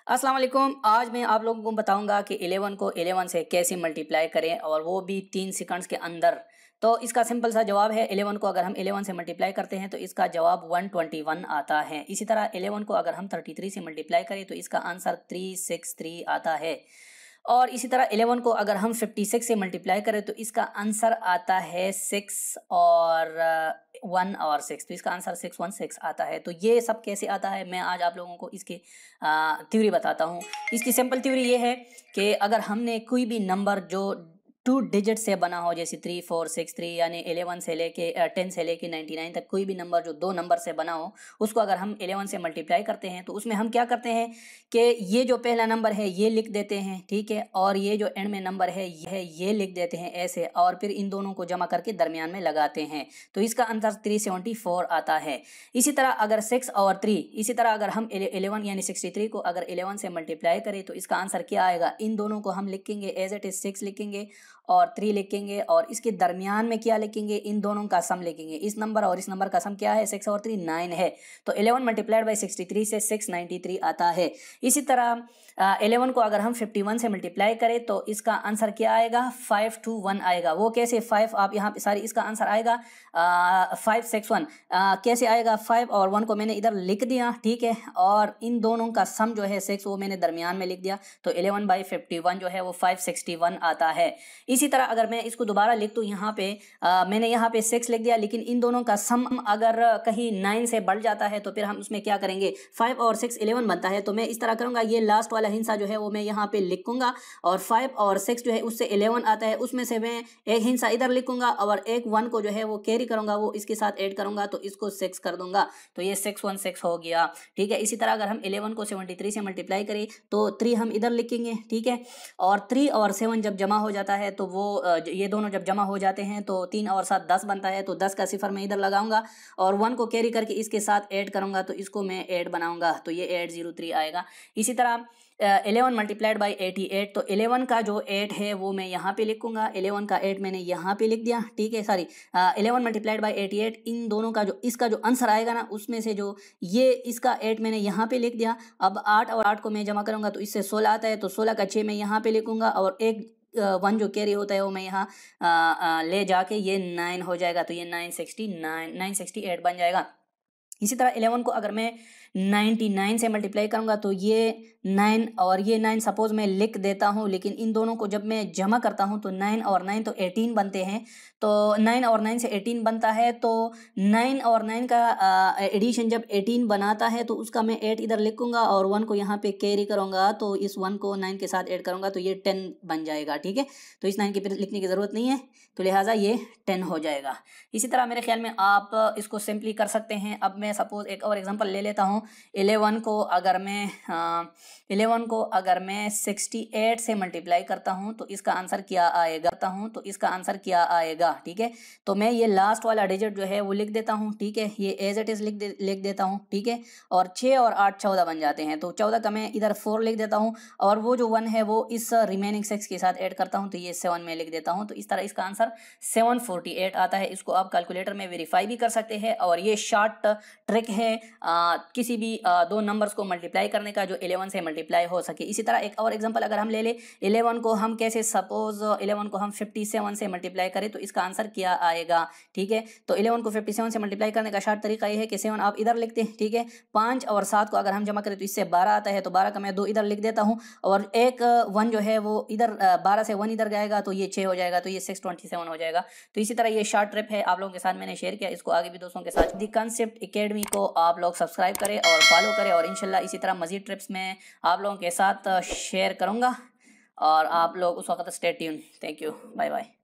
अस्सलाम वालेकुम। आज मैं आप लोगों को बताऊंगा कि 11 को 11 से कैसे मल्टीप्लाई करें और वो भी 3 सेकंड्स के अंदर। तो इसका सिंपल सा जवाब है 11 को अगर हम 11 से मल्टीप्लाई करते हैं तो इसका जवाब 121 आता है। इसी तरह 11 को अगर हम 33 से मल्टीप्लाई करें तो इसका आंसर 363 आता है। और इसी तरह 11 को अगर हम 56 से मल्टीप्लाई करें तो इसका आंसर आता है 6 और 1 और 6, तो इसका आंसर 616 आता है। तो ये सब कैसे आता है मैं आज आप लोगों को इसकी थ्योरी बताता हूँ। इसकी सिंपल थ्योरी ये है कि अगर हमने कोई भी नंबर जो 2 डिजिट से बना हो, जैसे 3 4 6 3, यानी 11 से लेके 10 से लेके 99 तक कोई भी नंबर जो 2 नंबर से बना हो, उसको अगर हम 11 से मल्टीप्लाई करते हैं तो उसमें हम क्या करते हैं कि ये जो पहला नंबर है ये लिख देते हैं, ठीक है, और ये जो एंड में नंबर है ये लिख देते हैं ऐसे, और फिर इन दोनों को जमा करके दरमियान में लगाते हैं। तो इसका आंसर 374 आता है। इसी तरह अगर 6 और 3, इसी तरह अगर हम 11 यानी 63 को अगर 11 से मल्टीप्लाई करें तो इसका आंसर क्या आएगा। इन दोनों को हम लिखेंगे एज इट इज 6 लिखेंगे और 3 लिखेंगे, और इसके दरमियान में क्या लिखेंगे, इन दोनों का सम लिखेंगे। इस नंबर और इस नंबर का सम क्या है, 6 और 3 9 है। तो 11 मल्टीप्लाइड बाई 63 से 693 आता है। इसी तरह 11 को अगर हम 51 से मल्टीप्लाई करें तो इसका आंसर क्या आएगा, 521 आएगा। वो कैसे, 5 आप यहाँ पे सारी इसका आंसर आएगा 561 कैसे आएगा, 5 और 1 को मैंने इधर लिख दिया, ठीक है, और इन दोनों का सम जो है 6 वो मैंने दरमियान में लिख दिया। तो 11 बाई 51 जो है वो 561 आता है। इसी तरह अगर मैं इसको दोबारा लिख दूं, यहाँ पे मैंने यहाँ पे 6 लिख दिया, लेकिन इन दोनों का सम अगर कहीं 9 से बढ़ जाता है तो फिर हम उसमें क्या करेंगे, 5 और 6 11 बनता है। तो मैं इस तरह करूंगा, ये लास्ट वाला हिस्सा जो है वो मैं यहाँ पे लिखूंगा, और 5 और 6 जो है उससे 11 आता है, उसमें से मैं एक हिस्सा इधर लिखूंगा और एक 1 को जो है वो कैरी करूंगा, वो इसके साथ ऐड करूंगा, तो इसको 6 कर दूंगा। तो ये 616 हो गया, ठीक है। इसी तरह अगर हम 11 को 73 से मल्टीप्लाई करें तो 3 हम इधर लिखेंगे, ठीक है, और 3 और 7 जब जमा हो जाता है तो वो ये दोनों जब जमा हो जाते हैं तो 3 और 7 10 बनता है। तो 10 का सिफर मैं इधर लगाऊंगा और 1 को कैरी करके इसके साथ ऐड करूंगा, तो इसको मैं 8 बनाऊंगा, तो ये 803 आएगा। इसी तरह 11 मल्टीप्लाइड बाई 88, तो 11 का जो 8 है वो मैं यहाँ पे लिखूंगा, 11 का 8 मैंने यहाँ पे लिख दिया, ठीक है, सॉरी 11 मल्टीप्लाइड बाई 88, इन दोनों का जो इसका जो आंसर आएगा ना, उसमें से जो ये इसका 8 मैंने यहाँ पे लिख दिया। अब 8 और 8 को मैं जमा करूंगा तो इससे 16 आता है, तो 16 का 6 मैं यहाँ पे लिखूंगा, और एक 1 जो कैरी होता है वो मैं यहाँ ले जाके ये 9 हो जाएगा, तो ये 968 बन जाएगा। इसी तरह 11 को अगर मैं 99 से मल्टीप्लाई करूंगा तो ये 9 और ये 9 सपोज मैं लिख देता हूं, लेकिन इन दोनों को जब मैं जमा करता हूं तो 9 और 9 तो 18 बनते हैं। तो 9 और 9 से 18 बनता है, तो 9 और 9 का एडिशन जब 18 बनाता है तो उसका मैं 8 इधर लिखूंगा और 1 को यहाँ पे कैरी करूंगा, तो इस 1 को 9 के साथ ऐड करूंगा तो ये 10 बन जाएगा, ठीक है। तो इस 9 की फिर लिखने की ज़रूरत नहीं है, तो लिहाजा ये 10 हो जाएगा। इसी तरह मेरे ख्याल में आप इसको सिंपली कर सकते हैं। अब मैं सपोज एक और एग्जांपल ले लेता हूँ। 11 को अगर मैं 68 से मल्टीप्लाई करता हूँ तो इसका आंसर क्या आएगा, ठीक है। तो मैं ये लास्ट वाला डिजिट जो है वो लिख देता हूँ, ठीक है, ये एज इट इज लिख देता हूँ, ठीक है, और 6 और 8 14 बन जाते हैं, तो 14 का मैं इधर 4 लिख देता हूँ, और वो जो 1 है वो इस रिमेनिंग 6 के साथ ऐड करता हूँ, तो ये 7 में लिख देता हूँ। तो इस तरह इसका आंसर 748 आता है। इसको आप कैलकुलेटर में वेरीफाई भी कर सकते हैं, और ये शॉर्ट ट्रिक है किसी भी 2 नंबर्स को मल्टीप्लाई करने का जो 11 से मल्टीप्लाई हो सके। इसी तरह एक और एग्जांपल अगर हम ले ले, 11 को हम कैसे, सपोज 11 को हम 57 से मल्टीप्लाई करें तो इसका आंसर क्या आएगा, ठीक है। तो 11 को 57 से मल्टीप्लाई करने का शॉर्ट तरीका ये है कि 7 आप इधर लिखते हैं, ठीक है, 5 और 7 को अगर हम जमा करें तो इससे 12 आता है, तो 12 का मैं 2 इधर लिख देता हूँ, और एक 1 जो है वो इधर 12 से 1 इधर जाएगा, तो ये 6 हो जाएगा, तो ये 627 हो जाएगा। तो इसी तरह ये शॉर्ट ट्रिप है आप लोगों के साथ मैंने शेयर किया, इसको आगे भी दोस्तों के साथ दी कॉन्सेप्ट एकेडमी को आप लोग सब्सक्राइब करें और फॉलो करें, और इंशाल्लाह इसी तरह मजीद ट्रिप्स में आप लोगों के साथ शेयर करूंगा, और आप लोग उस वक्त stay tuned. Thank you, bye bye.